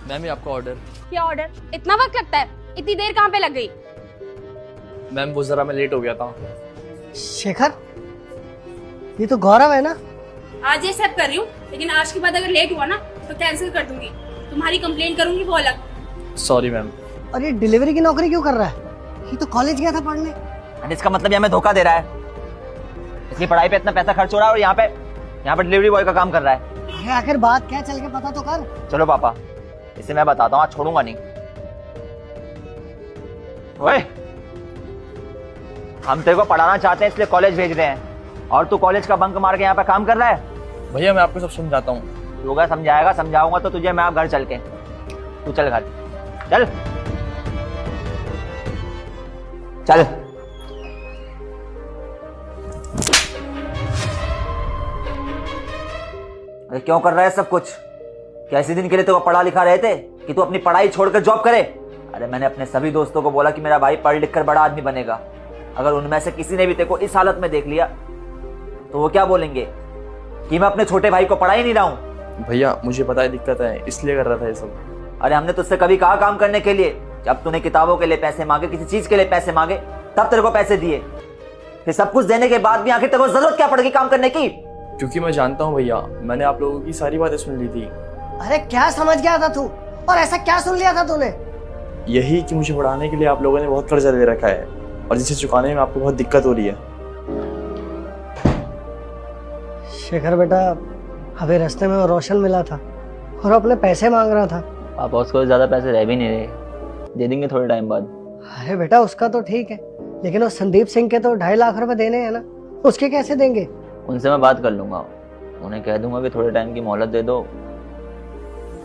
Ma'am ये आपका order. क्या ऑर्डर? इतना वक्त लगता है? इतनी देर कहाँ पे लग गई? मैम वो जरा मैं लेट हो गया था। शेखर, ये तो गौरव है ना? आज ये सब कर रही हूँ, लेकिन आज के बाद अगर लेट हुआ ना तो कैंसिल कर दूंगी। तुम्हारी कंप्लेंट करूंगी वो अलग। Sorry ma'am. और ये डिलीवरी की नौकरी क्यों कर रहा है? ये तो कॉलेज गया था पढ़ने। एंड इसका मतलब ये हमें धोखा दे रहा है। इसकी पढ़ाई पे इतना पैसा खर्च हो रहा है और यहाँ पे डिलीवरी बॉय का काम कर रहा है। अरे आखिर बात क्या, चल के पता तो कर। चलो पापा, इसे मैं बताता हूँ, आज छोड़ूंगा नहीं। ओए, हम तेरे को पढ़ाना चाहते हैं इसलिए कॉलेज भेज रहे हैं और तू कॉलेज का बंक मार के यहाँ पे काम कर रहा है। भैया मैं आपको सब समझाता हूँ। योगा समझाएगा, समझाऊंगा तो तुझे मैं आप घर चल के। तू चल घर, चल चल। अरे क्यों कर रहा है सब कुछ? क्या इसी दिन के लिए तो पढ़ा लिखा रहे थे कि तू अपनी पढ़ाई छोड़कर जॉब करे? अरे मैंने अपने सभी दोस्तों को बोला कि मेरा भाई पढ़ लिख कर बड़ा आदमी बनेगा। अगर उनमें से किसी ने भी तेरे को इस हालत में देख लिया तो वो क्या बोलेंगे कि मैं अपने छोटे भाई को पढ़ा ही नहीं रहा हूँ। भैया मुझे पता है दिक्कत है, इसलिए कर रहा था ये सब। अरे हमने तुझसे कभी कहा काम करने के लिए? जब तूने किताबों के लिए पैसे मांगे, किसी चीज के लिए पैसे मांगे, तब तेरे को पैसे दिए। फिर सब कुछ देने के बाद भी आखिर तेरे को जरूरत क्या पड़ गई काम करने की? क्योंकि मैं जानता हूँ भैया, मैंने आप लोगों की सारी बातें सुन ली थी। अरे क्या समझ गया था तू? और ऐसा क्या सुन लिया था तूने? यही कि मुझे पढ़ाने के लिए आप लोगों ने बहुत कर्जा ले रखा है और जिसे चुकाने में आपको बहुत दिक्कत हो रही है। शेखर बेटा, अभी रास्ते में वो रोशन मिला था और अपने पैसे मांग रहा था। पापा उसको ज्यादा पैसे रह भी नहीं रहे, दे देंगे थोड़े टाइम बाद। अरे बेटा उसका तो ठीक है, लेकिन वो संदीप सिंह के तो 2.5 लाख रुपए देने हैं ना, उसके कैसे देंगे? उनसे मैं बात कर लूंगा, उन्हें कह दूंगा कि थोड़े टाइम की मोहलत दे दो,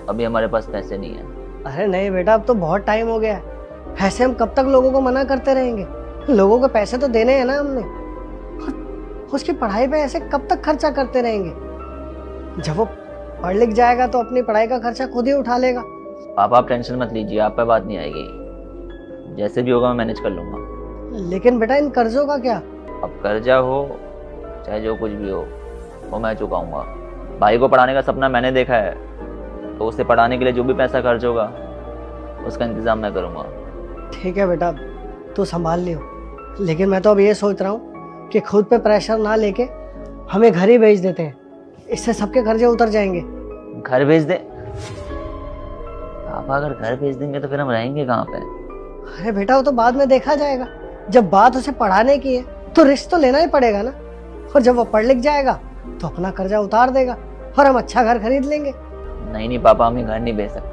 अभी हमारे पास पैसे नहीं है। अरे नहीं बेटा, अब तो बहुत टाइम हो गया है। ऐसे हम कब तक लोगों को मना करते रहेंगे? लोगों को पैसे तो देने हैं ना हमने। उसकी पढ़ाई पे ऐसे कब तक खर्चा करते रहेंगे? जब वो पढ़ लिख जाएगा तो अपनी पढ़ाई का खर्चा खुद ही उठा लेगा। पापा आप टेंशन मत लीजिए, आप पे बात नहीं आएगी, जैसे भी होगा मैं मैनेज कर लूंगा। लेकिन बेटा इन कर्जों का क्या? अब कर्जा हो चाहे जो कुछ भी हो वो मैं चुकाऊंगा। भाई को पढ़ाने का सपना मैंने देखा है, तो उसे पढ़ाने के लिए जो भी पैसा खर्च होगा उसका इंतजाम मैं करूंगा। ठीक है बेटा, तू संभाल लियो। लेकिन मैं तो अब ये सोच रहा हूँ कि खुद पे प्रेशर ना लेके हमें घर ही भेज देते हैं, इससे सबके कर्जे उतर जाएंगे। घर भेज दे? पापा अगर घर भेज देंगे तो फिर हम रहेंगे कहाँ पे? अरे बेटा वो तो बाद में देखा जाएगा। जब बात उसे पढ़ाने की है तो रिस्क तो लेना ही पड़ेगा ना। और जब वो पढ़ लिख जाएगा तो अपना कर्जा उतार देगा और हम अच्छा घर खरीद लेंगे। नहीं पापा, हम ये घर नहीं भेज सकते।